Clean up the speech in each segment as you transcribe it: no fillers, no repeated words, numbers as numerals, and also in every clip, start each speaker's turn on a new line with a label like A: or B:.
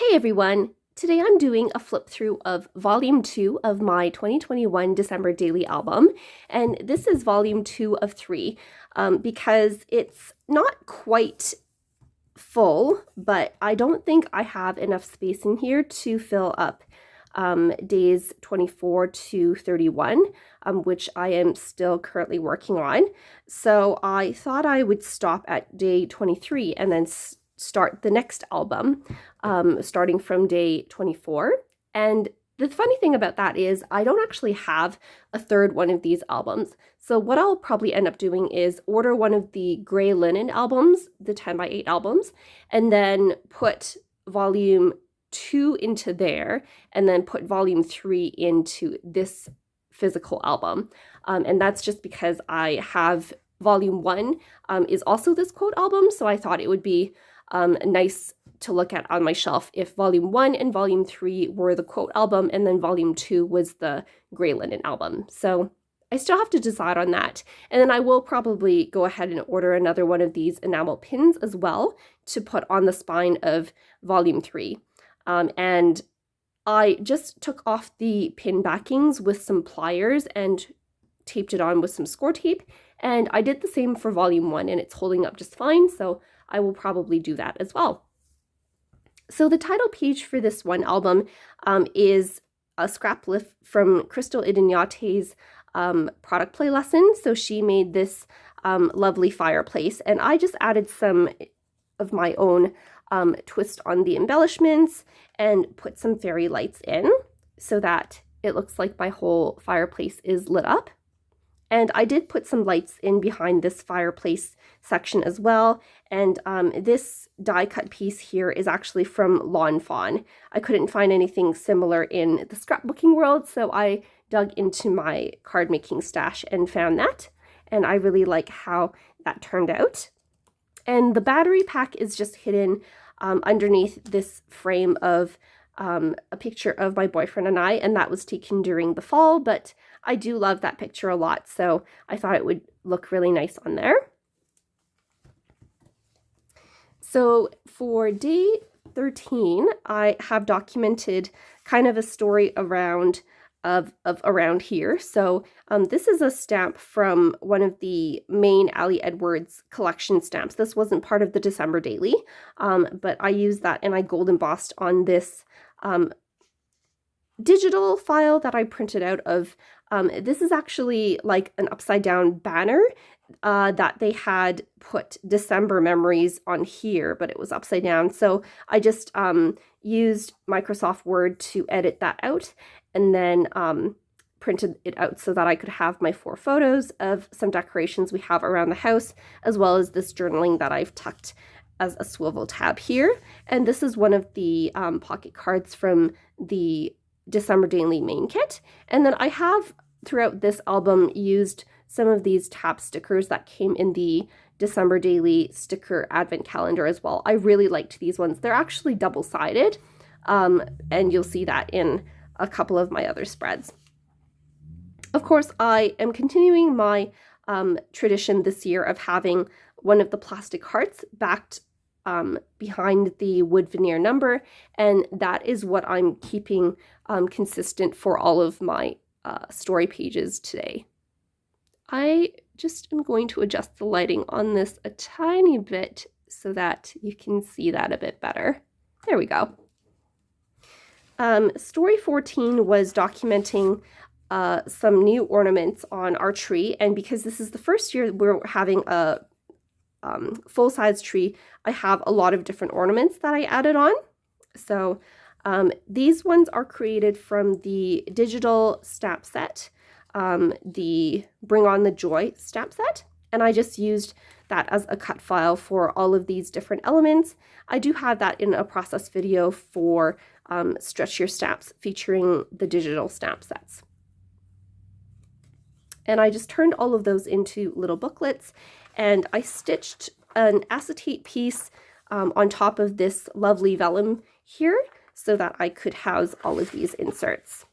A: Hey everyone! Today I'm doing a flip through of Volume 2 of my 2021 December daily album, and this is Volume 2 of 3 because it's not quite full, but I don't think I have enough space in here to fill up days 24 to 31, which I am still currently working on. So I thought I would stop at day 23 and then start the next album, starting from day 24. And the funny thing about that is I don't actually have a third one of these albums. So what I'll probably end up doing is order one of the Gray Linen albums, the 10x8 albums, and then put volume 2 into there, and then put volume 3 into this physical album. And that's just because I have volume 1 is also this quote album, so I thought it would be nice to look at on my shelf if volume 1 and volume 3 were the quote album and then volume 2 was the Gray Linen album. So I still have to decide on that. And then I will probably go ahead and order another one of these enamel pins as well to put on the spine of volume 3. And I just took off the pin backings with some pliers and taped it on with some score tape. And I did the same for volume 1 and it's holding up just fine. So I will probably do that as well. So the title page for this one album is a scrap lift from Crystal Idinyate's product play lesson. So she made this lovely fireplace, and I just added some of my own twist on the embellishments and put some fairy lights in so that it looks like my whole fireplace is lit up. And I did put some lights in behind this fireplace section as well. And this die cut piece here is actually from Lawn Fawn. I couldn't find anything similar in the scrapbooking world, so I dug into my card making stash and found that. And I really like how that turned out. And the battery pack is just hidden underneath this frame of a picture of my boyfriend and I, and that was taken during the fall, but I do love that picture a lot, so I thought it would look really nice on there. So for day 13, I have documented kind of a story around around here. So this is a stamp from one of the main Ali Edwards collection stamps. This wasn't part of the December daily, but I used that and I gold embossed on this digital file that I printed out of. This is actually like an upside down banner that they had put December memories on here, but it was upside down. So I just used Microsoft Word to edit that out and then printed it out so that I could have my 4 photos of some decorations we have around the house, as well as this journaling that I've tucked as a swivel tab here. And this is one of the pocket cards from the December Daily main kit. And then I have throughout this album used some of these tab stickers that came in the December Daily sticker advent calendar as well. I really liked these ones. They're actually double-sided, and you'll see that in a couple of my other spreads. Of course, I am continuing my tradition this year of having one of the plastic hearts backed behind the wood veneer number, and that is what I'm keeping consistent for all of my story pages today. I just am going to adjust the lighting on this a tiny bit so that you can see that a bit better. There we go. Story 14 was documenting some new ornaments on our tree, and because this is the first year we're having a full-size tree, I have a lot of different ornaments that I added on. So these ones are created from the digital stamp set, the Bring On the Joy stamp set, and I just used that as a cut file for all of these different elements. I do have that in a process video for Stretch Your Stamps featuring the digital stamp sets. And I just turned all of those into little booklets, and I stitched an acetate piece on top of this lovely vellum here so that I could house all of these inserts.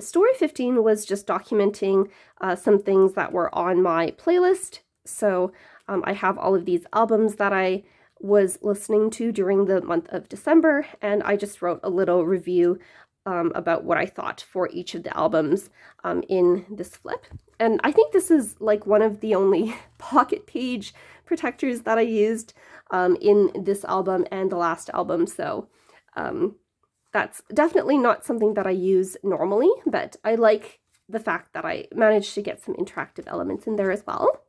A: Story 15 was just documenting some things that were on my playlist. So I have all of these albums that I was listening to during the month of December, and I just wrote a little review about what I thought for each of the albums in this flip. And I think this is like one of the only pocket page protectors that I used in this album and the last album. So that's definitely not something that I use normally, but I like the fact that I managed to get some interactive elements in there as well.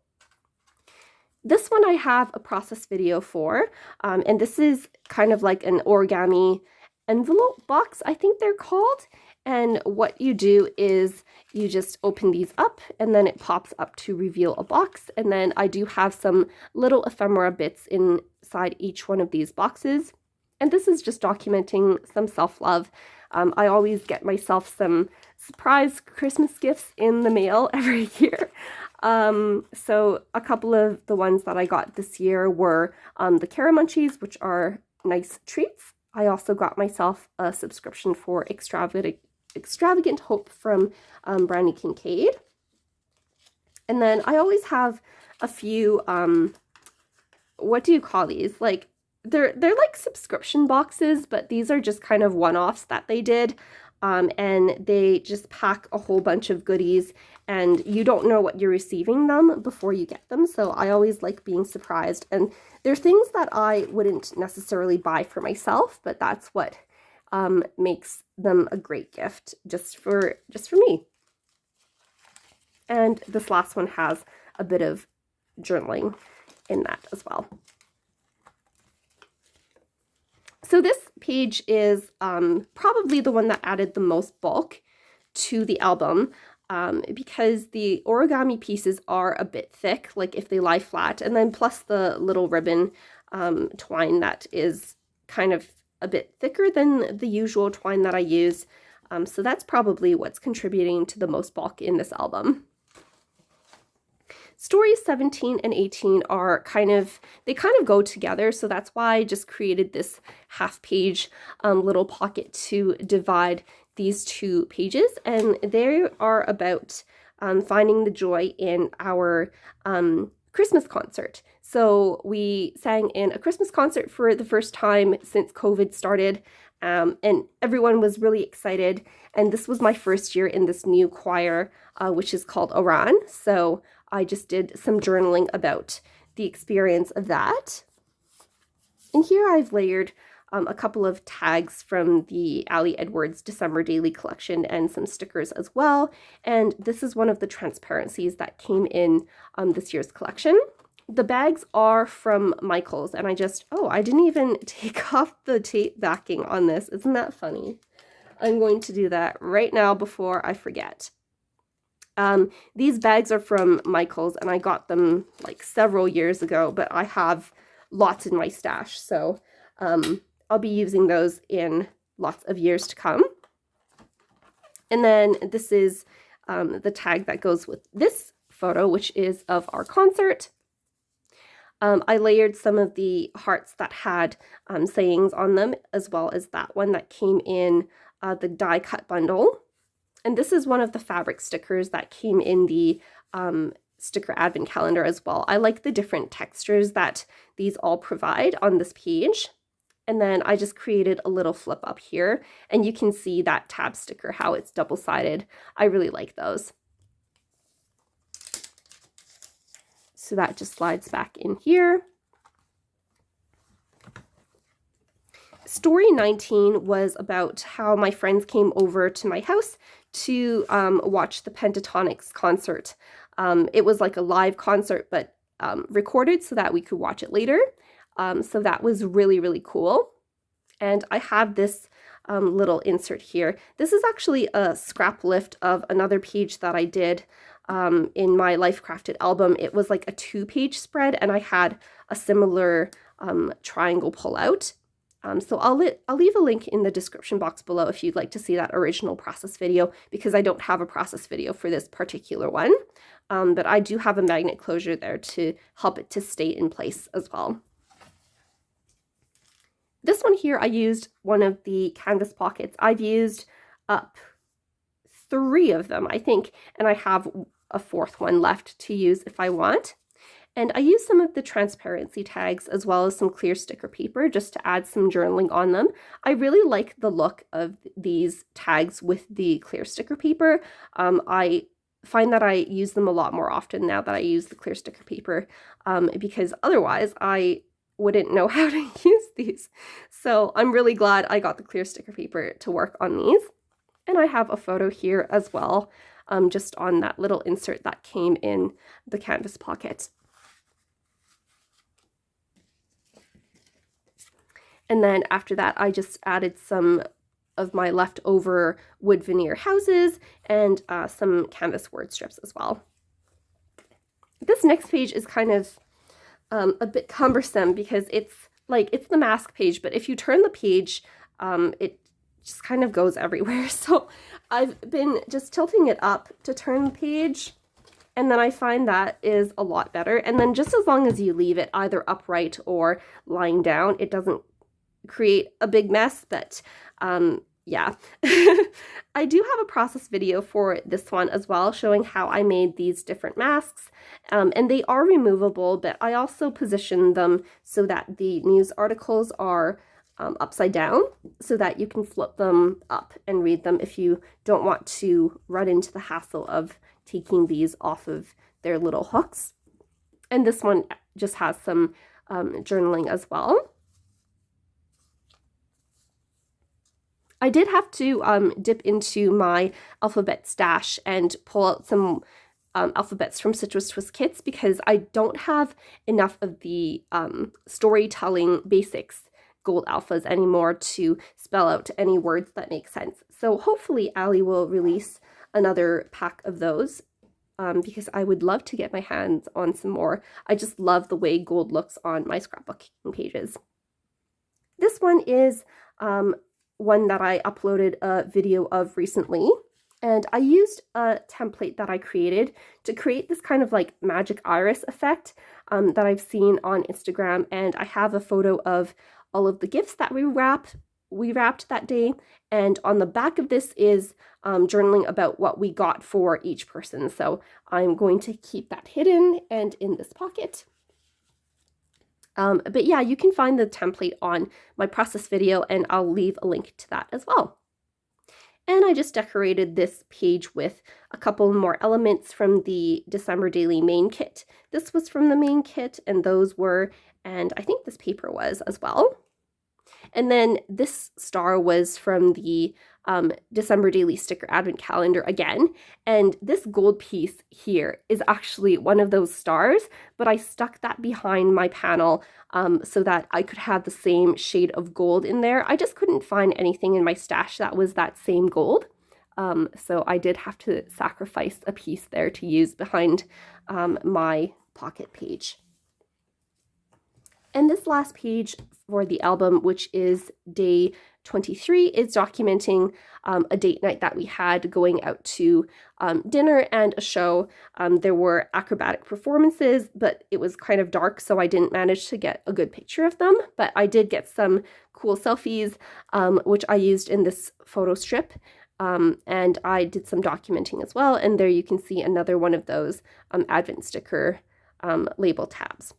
A: This one I have a process video for, and this is kind of like an origami envelope box, I think they're called. And what you do is you just open these up and then it pops up to reveal a box. And then I do have some little ephemera bits inside each one of these boxes. And this is just documenting some self-love. I always get myself some surprise Christmas gifts in the mail every year. So a couple of the ones that I got this year were the Caramunchies, which are nice treats. I also got myself a subscription for Extravagant Hope from Brownie Kincaid. And then I always have a few, what do you call these? Like, they're like subscription boxes, but these are just kind of one-offs that they did. And they just pack a whole bunch of goodies, and you don't know what you're receiving them before you get them. So I always like being surprised. And they're things that I wouldn't necessarily buy for myself, but that's what makes them a great gift just for me. And this last one has a bit of journaling in that as well. So this page is probably the one that added the most bulk to the album because the origami pieces are a bit thick, like if they lie flat, and then plus the little ribbon twine that is kind of a bit thicker than the usual twine that I use. So that's probably what's contributing to the most bulk in this album. Stories 17 and 18 are kind of go together, so that's why I just created this half-page little pocket to divide these two pages, and they are about finding the joy in our Christmas concert. So we sang in a Christmas concert for the first time since COVID started, and everyone was really excited, and this was my first year in this new choir, which is called Oran, so I just did some journaling about the experience of that. And here I've layered a couple of tags from the Ali Edwards December Daily Collection and some stickers as well. And this is one of the transparencies that came in this year's collection. The bags are from Michaels, and I didn't even take off the tape backing on this. Isn't that funny? I'm going to do that right now before I forget. These bags are from Michaels, and I got them like several years ago, but I have lots in my stash, so I'll be using those in lots of years to come. And then this is the tag that goes with this photo, which is of our concert. I layered some of the hearts that had sayings on them, as well as that one that came in the die cut bundle. And this is one of the fabric stickers that came in the sticker advent calendar as well. I like the different textures that these all provide on this page. And then I just created a little flip up here, and you can see that tab sticker, how it's double-sided. I really like those. So that just slides back in here. Story 19 was about how my friends came over to my house to watch the Pentatonics concert. It was like a live concert, but recorded so that we could watch it later. So that was really, really cool. And I have this little insert here. This is actually a scrap lift of another page that I did in my Life Crafted album. It was like a 2-page spread, and I had a similar triangle pull out. So I'll leave a link in the description box below if you'd like to see that original process video, because I don't have a process video for this particular one. But I do have a magnet closure there to help it to stay in place as well. This one here, I used one of the canvas pockets. I've used up 3 of them, I think, and I have a 4th one left to use if I want. And I used some of the transparency tags as well as some clear sticker paper just to add some journaling on them. I really like the look of these tags with the clear sticker paper. I find that I use them a lot more often now that I use the clear sticker paper, because otherwise I wouldn't know how to use these. So I'm really glad I got the clear sticker paper to work on these. And I have a photo here as well, just on that little insert that came in the canvas pocket. And then after that, I just added some of my leftover wood veneer houses and some canvas word strips as well. This next page is kind of a bit cumbersome because it's the mask page, but if you turn the page, it just kind of goes everywhere. So I've been just tilting it up to turn the page, and then I find that is a lot better. And then just as long as you leave it either upright or lying down, it doesn't create a big mess. But yeah. I do have a process video for this one as well, showing how I made these different masks, and they are removable, but I also positioned them so that the news articles are upside down so that you can flip them up and read them if you don't want to run into the hassle of taking these off of their little hooks. And this one just has some journaling as well. I did have to dip into my alphabet stash and pull out some alphabets from Citrus Twist kits because I don't have enough of the storytelling basics gold alphas anymore to spell out any words that make sense. So hopefully Ali will release another pack of those because I would love to get my hands on some more. I just love the way gold looks on my scrapbooking pages. This one is one that I uploaded a video of recently, and I used a template that I created to create this kind of like magic iris effect that I've seen on Instagram, and I have a photo of all of the gifts that we wrapped that day, and on the back of this is journaling about what we got for each person. So I'm going to keep that hidden and in this pocket. But yeah, you can find the template on my process video, and I'll leave a link to that as well. And I just decorated this page with a couple more elements from the December Daily main kit. This was from the main kit, and those were, and I think this paper was as well. And then this star was from the December Daily Sticker Advent Calendar again. And this gold piece here is actually one of those stars, but I stuck that behind my panel so that I could have the same shade of gold in there. I just couldn't find anything in my stash that was that same gold. So I did have to sacrifice a piece there to use behind my pocket page. And this last page for the album, which is day 23, is documenting a date night that we had going out to dinner and a show. There were acrobatic performances, but it was kind of dark, so I didn't manage to get a good picture of them. But I did get some cool selfies, which I used in this photo strip. And I did some documenting as well. And there you can see another one of those Advent sticker label tabs.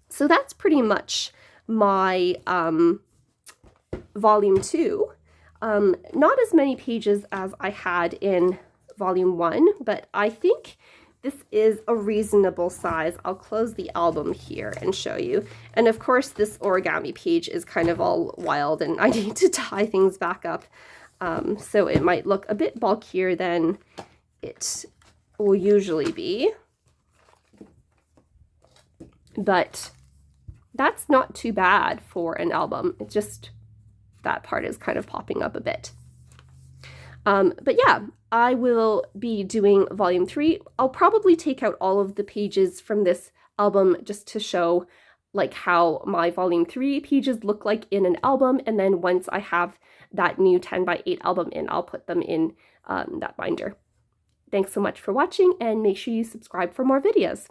A: So that's pretty much my volume 2. Not as many pages as I had in volume 1, but I think this is a reasonable size. I'll close the album here and show you. And of course, this origami page is kind of all wild and I need to tie things back up. So it might look a bit bulkier than it will usually be. But that's not too bad for an album. It's just that part is kind of popping up a bit. But yeah, I will be doing volume 3. I'll probably take out all of the pages from this album just to show like how my volume 3 pages look like in an album. And then once I have that new 10x8 album in, I'll put them in that binder. Thanks so much for watching, and make sure you subscribe for more videos.